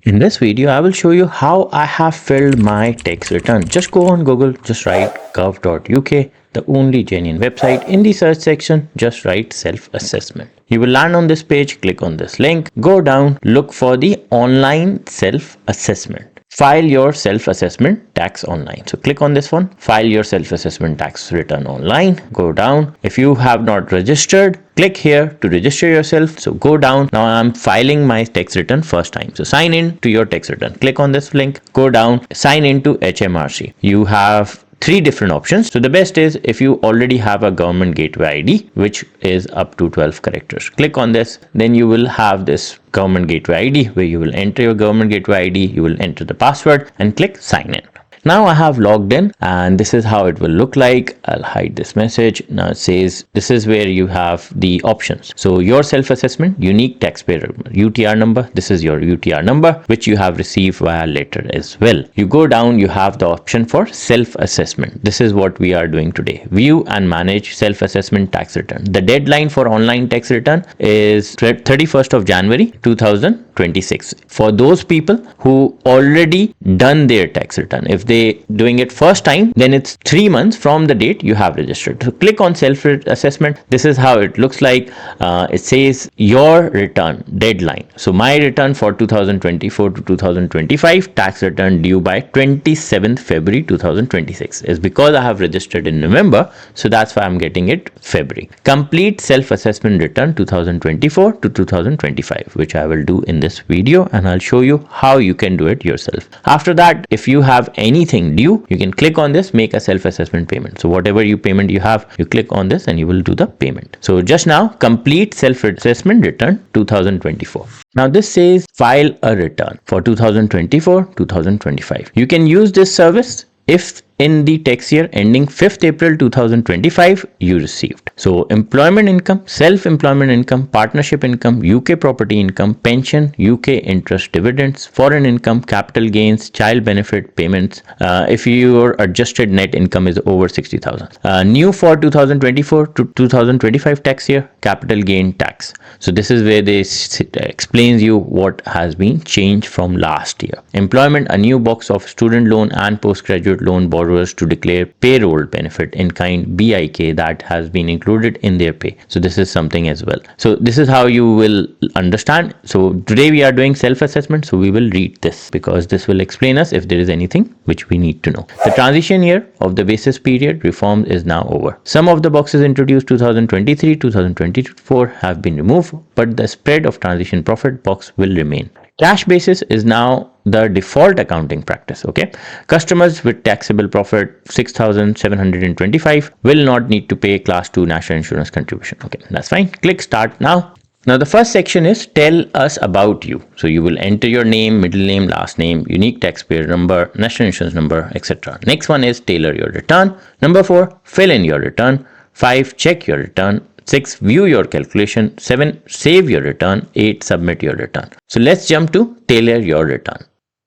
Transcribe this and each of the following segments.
In this video, I will show you how I have filled my tax return. Just go on Google, just write gov.uk, the only genuine website. In the search section, just write self-assessment. You will land on this page, click on this link, go down, look for the online self-assessment. File your self-assessment tax online. So click on this one, file your self-assessment tax return online, go down. If you have not registered, click here to register yourself. So go down. Now I'm filing my tax return first time. So sign in to your tax return. Click on this link, go down, sign into HMRC. You have three different options. So the best is if you already have a government gateway ID, which is up to 12 characters. Click on this, then you will have this government gateway ID where you will enter your government gateway ID, you will enter the password and click sign in. Now I have logged in and this is how it will look like. I'll hide this message. Now it says this is where you have the options. So your self-assessment, unique taxpayer UTR number. This is your UTR number, which you have received via letter as well. You go down, you have the option for self-assessment. This is what we are doing today. View and manage self-assessment tax return. The deadline for online tax return is 31st of January 2026. For those people who already done their tax return, if they doing it first time, then it's 3 months from the date you have registered. So click on self-assessment. This is how it looks like. It says your return deadline. So my return for 2024 to 2025 tax return due by 27th February 2026 is because I have registered in November. So that's why I'm getting it February. Complete self-assessment return 2024 to 2025, which I will do in this video, and I'll show you how you can do it yourself. After that, if you have anything due, you can click on this, make a self-assessment payment. So whatever payment you have, you click on this and you will do the payment. So just now, complete self-assessment return 2024. Now this says file a return for 2024-2025. You can use this service if in the tax year ending 5th April 2025 you received. So employment income, self-employment income, partnership income, UK property income, pension, UK interest dividends, foreign income, capital gains, child benefit payments, if your adjusted net income is over 60,000. New for 2024 to 2025 tax year, capital gain tax. So this is where they explains you what has been changed from last year. Employment, a new box of student loan and postgraduate loan borrowers to declare payroll benefit in kind BIK that has been included in their pay. So this is something as well. So this is how you will understand. So today we are doing self-assessment. So we will read this because this will explain us if there is anything which we need to know. The transition year of the basis period reform is now over. Some of the boxes introduced 2023, 2024 have been removed, but the spread of transition profit box will remain. Cash basis is now the default accounting practice. Okay, customers with taxable profit 6,725 will not need to pay class 2 national insurance contribution. Okay, that's fine. Click start now. Now the first section is tell us about you. So you will enter your name, middle name, last name, unique taxpayer number, national insurance number, etc. Next one is tailor your return. Number 4, fill in your return. 5, check your return. 6, view your calculation. 7, save your return. 8, submit your return. So let's jump to tailor your return.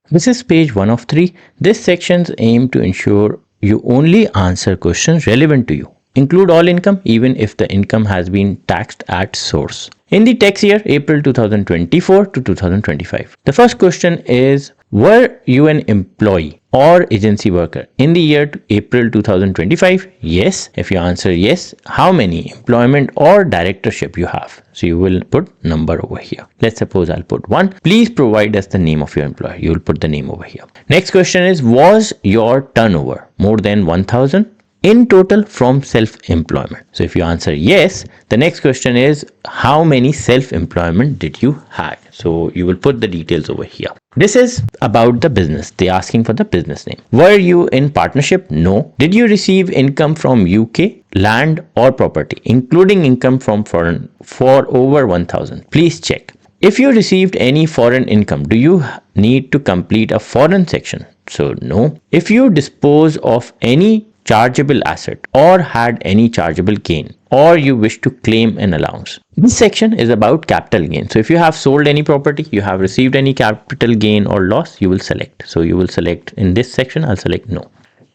This is page 1 of 3. This sections aim to ensure you only answer questions relevant to you. Include all income even if the income has been taxed at source. In the tax year April 2024 to 2025. The first question is, were you an employee or agency worker in the year April 2025? Yes. If you answer yes, how many employment or directorship you have? So you will put number over here. Let's suppose I'll put 1. Please provide us the name of your employer. You will put the name over here. Next question is, was your turnover more than 1,000? In total from self-employment? So if you answer yes, the next question is, how many self-employment did you have? So you will put the details over here. This is about the business. They're asking for the business name. Were you in partnership? No. Did you receive income from UK, land or property, including income from foreign for over 1,000? Please check. If you received any foreign income, do you need to complete a foreign section? So no. If you dispose of any chargeable asset or had any chargeable gain, or you wish to claim an allowance. This section is about capital gain. So if you have sold any property, you have received any capital gain or loss, you will select. So you will select in this section, I'll select no.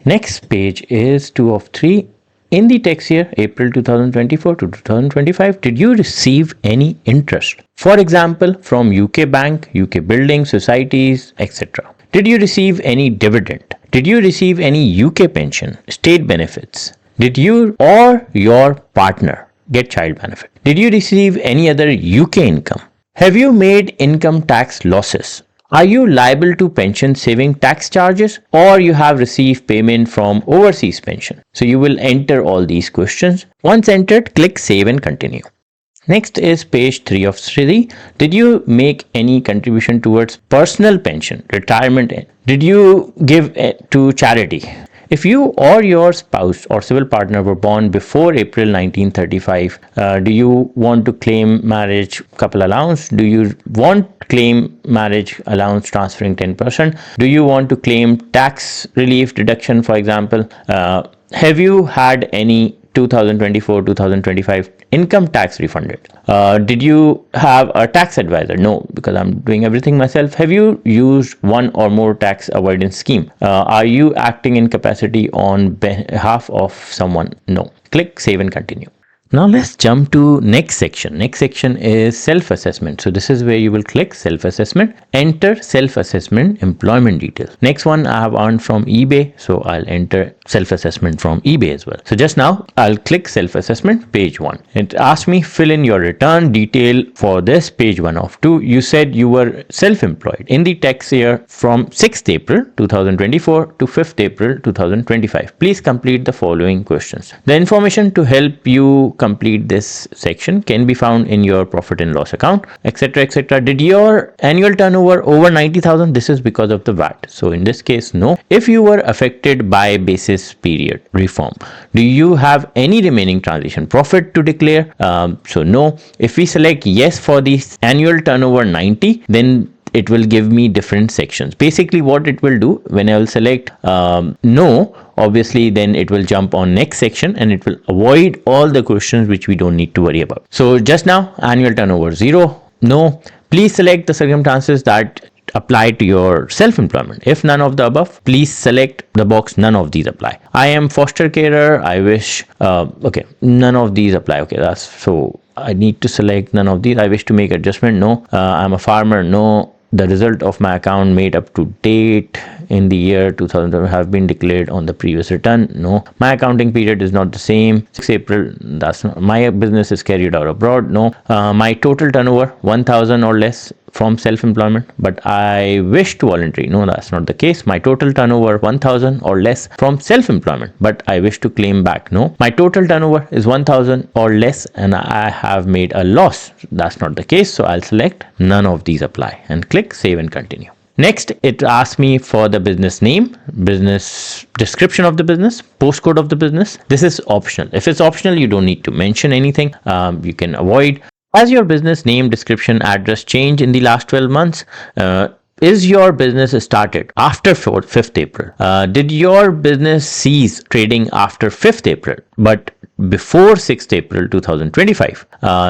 Next page is 2 of 3. in the tax year April 2024 to 2025, did you receive any interest? For example, from UK bank, UK building societies, etc. Did you receive any dividend? Did you receive any UK pension, state benefits? Did you or your partner get child benefit? Did you receive any other UK income? Have you made income tax losses? Are you liable to pension saving tax charges, or you have received payment from overseas pension? So you will enter all these questions. Once entered, click save and continue. Next is page 3 of 3. Did you make any contribution towards personal pension, retirement? Did you give to charity? If you or your spouse or civil partner were born before April 1935, do you want to claim marriage couple allowance? Do you want to claim marriage allowance transferring 10%? Do you want to claim tax relief deduction, for example? Have you had any 2024-2025 income tax refunded? Did you have a tax advisor? No, because I'm doing everything myself. Have you used one or more tax avoidance scheme? Are you acting in capacity on behalf of someone? No. Click save and continue. Now let's jump to next section. Next section is self-assessment. So this is where you will click self-assessment, enter self-assessment employment details. Next one I have earned from eBay. So I'll enter self-assessment from eBay as well. So just now I'll click self-assessment page 1. It asks me fill in your return detail for this page 1 of 2. You said you were self-employed in the tax year from 6th April 2024 to 5th April 2025. Please complete the following questions. The information to help you complete this section can be found in your profit and loss account, etc., etc. Did your annual turnover over 90,000? This is because of the VAT. So in this case, no. If you were affected by basis period reform, do you have any remaining transition profit to declare? So no. If we select yes for the annual turnover 90, then it will give me different sections. Basically what it will do, when I will select no, obviously then it will jump on next section and it will avoid all the questions which we don't need to worry about. So just now annual turnover 0, no. Please select the circumstances that apply to your self-employment. If none of the above, please select the box none of these apply. I am foster carer, I wish, okay, none of these apply. Okay, that's so I need to select none of these. I wish to make adjustment, no. I'm a farmer, no. The result of my account made up to date in the year 2000 have been declared on the previous return, no. My accounting period is not the same, 6 April, that's not, my business is carried out abroad, no. My total turnover 1,000 or less from self-employment, but I wish to voluntary. No, that's not the case. My total turnover 1,000 or less from self-employment, but I wish to claim back. No, my total turnover is 1,000 or less and I have made a loss. That's not the case. So I'll select none of these apply and click save and continue. Next, it asks me for the business name, business description of the business, postcode of the business. This is optional. If it's optional, you don't need to mention anything. You can avoid. Has your business name, description, address changed in the last 12 months? Is your business started after 5th April? Did your business cease trading after 5th April, but before 6th April 2025?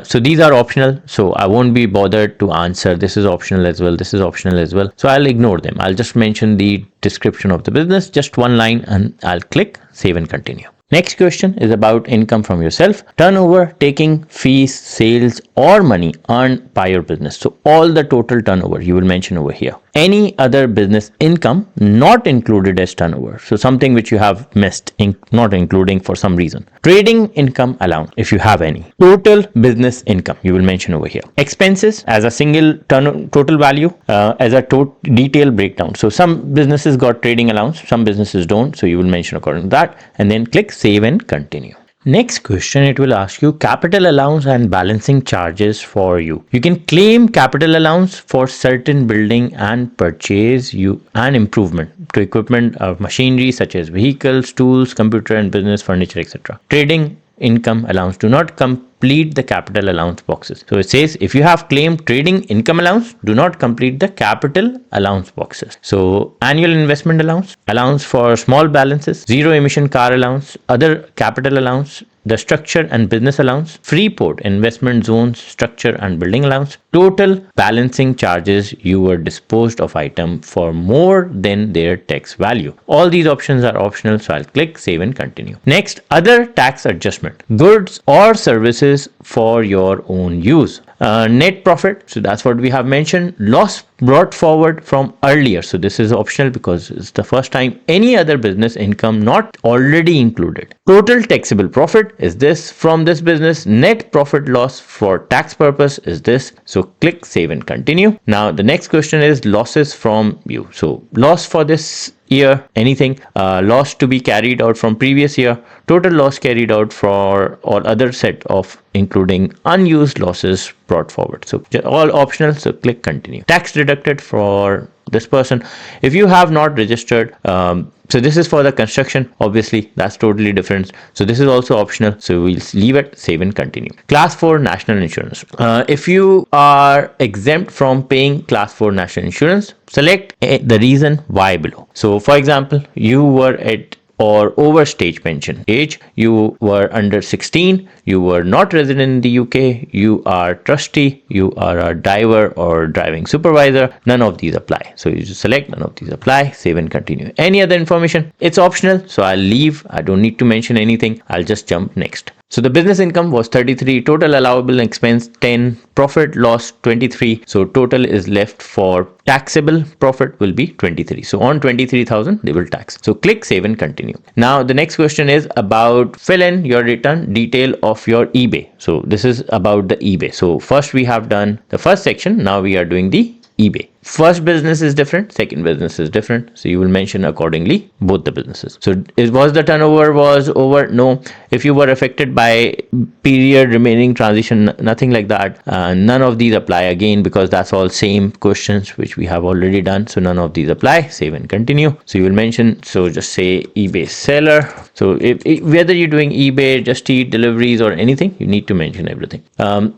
So these are optional. So I won't be bothered to answer. This is optional as well. This is optional as well. So I'll ignore them. I'll just mention the description of the business, just one line, and I'll click save and continue. Next question is about income from yourself. Turnover, taking fees, sales, or money earned by your business. So all the total turnover you will mention over here. Any other business income not included as turnover. So something which you have missed, not including for some reason. Trading income allowance, if you have any. Total business income, you will mention over here. Expenses as a single total value, as a detailed breakdown. So some businesses got trading allowance, some businesses don't. So you will mention according to that and then click save and continue. Next question, it will ask you capital allowance and balancing charges for you. You can claim capital allowance for certain building and purchase and improvement to equipment of machinery such as vehicles, tools, computer and business furniture, etc. Trading income allowance, do not complete the capital allowance boxes. So it says if you have claimed trading income allowance, do not complete the capital allowance boxes. So annual investment allowance, allowance for small balances, zero emission car allowance, other capital allowance, the structure and business allowance, free port investment zones, structure and building allowance, total balancing charges you were disposed of item for more than their tax value. All these options are optional, so I'll click save and continue. Next, other tax adjustment, goods or services for your own use. Net profit, so that's what we have mentioned. Loss brought forward from earlier, so this is optional because it's the first time. Any other business income not already included. Total taxable profit is this from this business. Net profit loss for tax purpose is this. So click save and continue. Now the next question is losses from you. So loss for this year, anything, loss to be carried out from previous year, total loss carried out for or other set of including unused losses brought forward. So all optional, so click continue. Tax deducted for this person. If you have not registered, so this is for the construction, obviously that's totally different. So this is also optional, so we'll leave it, save and continue. Class 4 national insurance. If you are exempt from paying class 4 national insurance, select the reason why below. So for example, you were at or over stage pension age, you were under 16, you were not resident in the UK, you are trustee, you are a driver or driving supervisor, none of these apply. So you just select none of these apply, save and continue. Any other information, it's optional, so I'll leave. I don't need to mention anything. I'll just jump next. So the business income was 33, total allowable expense 10, profit loss 23. So total is left for taxable profit will be 23. So on 23,000 they will tax. So click save and continue. Now the next question is about fill in your return detail of your eBay. So this is about the eBay. So first we have done the first section. Now we are doing the eBay. First business is different, second business is different, so you will mention accordingly both the businesses. So was the turnover was over? No. If you were affected by period remaining transition, nothing like that. None of these apply again because that's all same questions which we have already done. So none of these apply. Save and continue. So you will mention, so just say eBay seller. So whether you're doing eBay, Just Eat, deliveries or anything, you need to mention everything.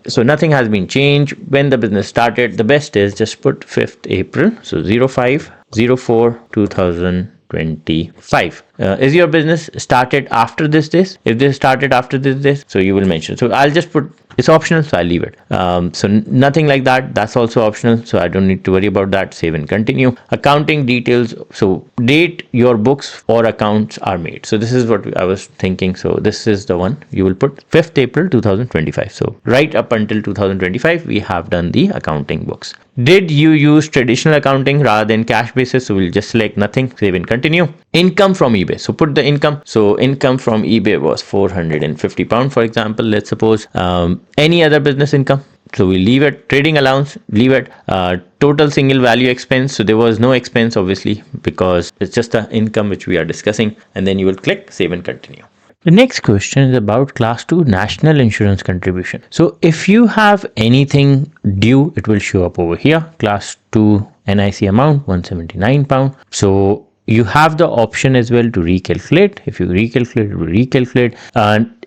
So nothing has been changed. When the business started, the best is just put 5th April, so 05/04/2025. Is your business started after this date? If this started after this date, so you will mention. So I'll just put, it's optional, so I'll leave it. So nothing like that, that's also optional, so I don't need to worry about that. Save and continue. Accounting details, so date your books or accounts are made. So this is what I was thinking. So this is the one you will put 5th April 2025. So right up until 2025 we have done the accounting books. Did you use traditional accounting rather than cash basis? So we'll just select nothing, save and continue. Income from eBay, so put the income. So income from eBay was £450, for example, let's suppose. Any other business income, so we leave it. Trading allowance, leave it. Total single value expense, so there was no expense obviously because it's just the income which we are discussing, and then you will click save and continue. The next question is about class 2 national insurance contribution. So if you have anything due, it will show up over here. Class 2 NIC amount £179. So you have the option as well to recalculate. If you recalculate, it will recalculate.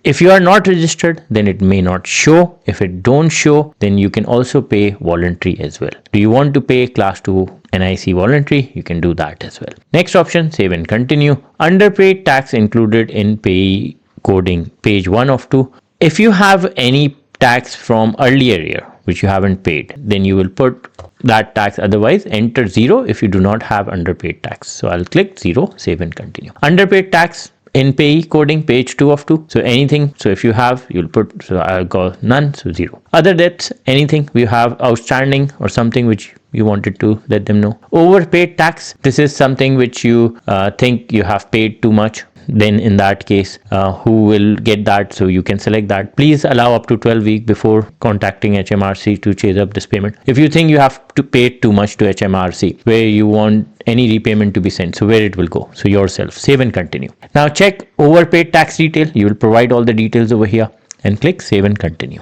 If you are not registered, then it may not show. If it don't show, then you can also pay voluntary as well. Do you want to pay class 2 NIC voluntary? You can do that as well. Next option, save and continue. Underpaid tax included in pay coding, page 1 of 2. If you have any tax from earlier year which you haven't paid, then you will put that tax. Otherwise enter 0 if you do not have underpaid tax. So I'll click 0, save and continue. Underpaid tax in pay coding, page 2 of 2. So anything, so if you have, you'll put, so I'll go none, so 0. Other debts, anything we have outstanding or something which you wanted to let them know. Overpaid tax, this is something which you think you have paid too much. Then in that case, who will get that? So you can select that. Please allow up to 12 weeks before contacting HMRC to chase up this payment. If you think you have to pay too much to HMRC, where you want any repayment to be sent, so where it will go, so yourself, save and continue. Now check overpaid tax detail. You will provide all the details over here and click save and continue.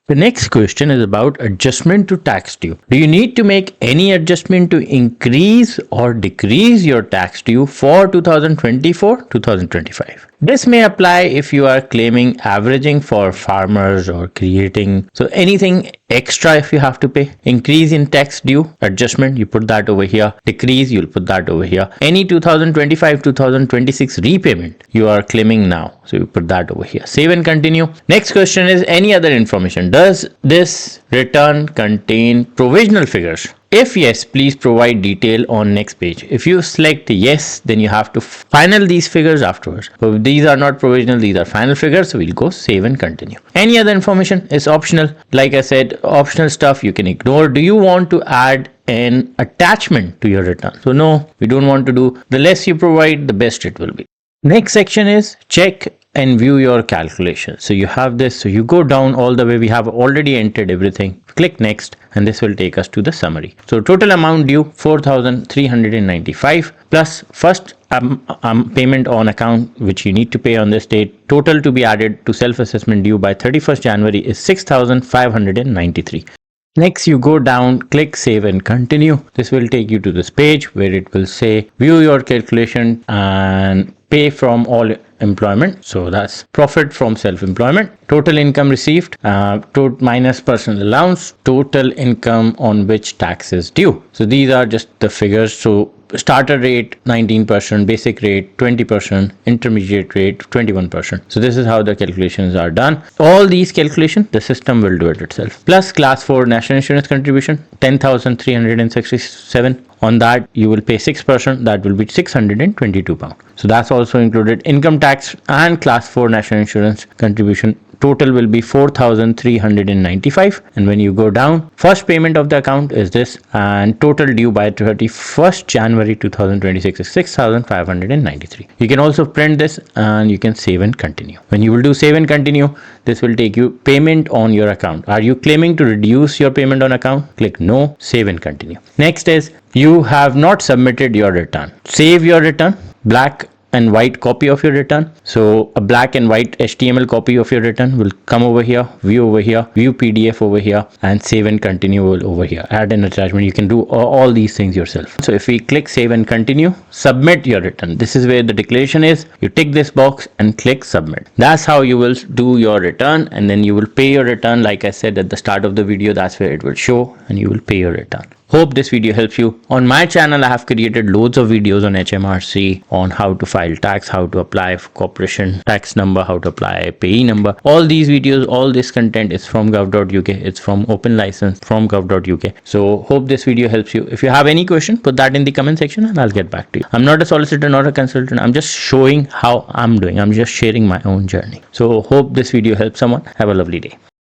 The next question is about adjustment to tax due. Do you need to make any adjustment to increase or decrease your tax due for 2024-2025? This may apply if you are claiming averaging for farmers or creating. So anything extra if you have to pay. Increase in tax due adjustment, you put that over here. Decrease, you'll put that over here. Any 2025 2026 repayment you are claiming now, so you put that over here. Save and continue. Next question is any other information. Does this return contain provisional figures? If yes, please provide detail on next page. If you select yes, then you have to final these figures afterwards. So these are not provisional, these are final figures. So we'll go save and continue. Any other information is optional. Like I said, optional stuff you can ignore. Do you want to add an attachment to your return? So no, we don't want to do. The less you provide, the best it will be. Next section is check and view your calculation. So you have this, so you go down all the way. We have already entered everything. Click next, and this will take us to the summary. So total amount due 4,395 plus first payment on account which you need to pay on this date. Total to be added to self-assessment due by 31st January is 6,593. Next, you go down, click save and continue. This will take you to this page where it will say view your calculation and pay from all employment. So that's profit from self-employment, total income received, minus personal allowance, total income on which tax is due. So these are just the figures. So starter rate 19%, basic rate 20%, intermediate rate 21%. So this is how the calculations are done. All these calculations the system will do it itself. Plus class 4 national insurance contribution 10,367. On that you will pay 6%, that will be £622. So that's also included. Income tax and class 4 national insurance contribution total will be 4,395. And when you go down, first payment of the account is this, and total due by 31st January 2026 is 6,593. You can also print this and you can save and continue. When you will do save and continue, this will take you payment on your account. Are you claiming to reduce your payment on account? Click no, save and continue. Next is you have not submitted your return. Save your return, black and white copy of your return. So a black and white HTML copy of your return will come over here, view PDF over here, and save and continue over here. Add an attachment. You can do all these things yourself. So if we click save and continue, submit your return. This is where the declaration is. You tick this box and click submit. That's how you will do your return, and then you will pay your return. Like I said at the start of the video, that's where it will show, and you will pay your return. Hope this video helps you. On my channel, I have created loads of videos on HMRC on how to file tax, how to apply for corporation tax number, how to apply payee number. All these videos, all this content is from gov.uk. It's from open license from gov.uk. So hope this video helps you. If you have any question, put that in the comment section and I'll get back to you. I'm not a solicitor, not a consultant. I'm just showing how I'm doing. I'm just sharing my own journey. So hope this video helps someone. Have a lovely day.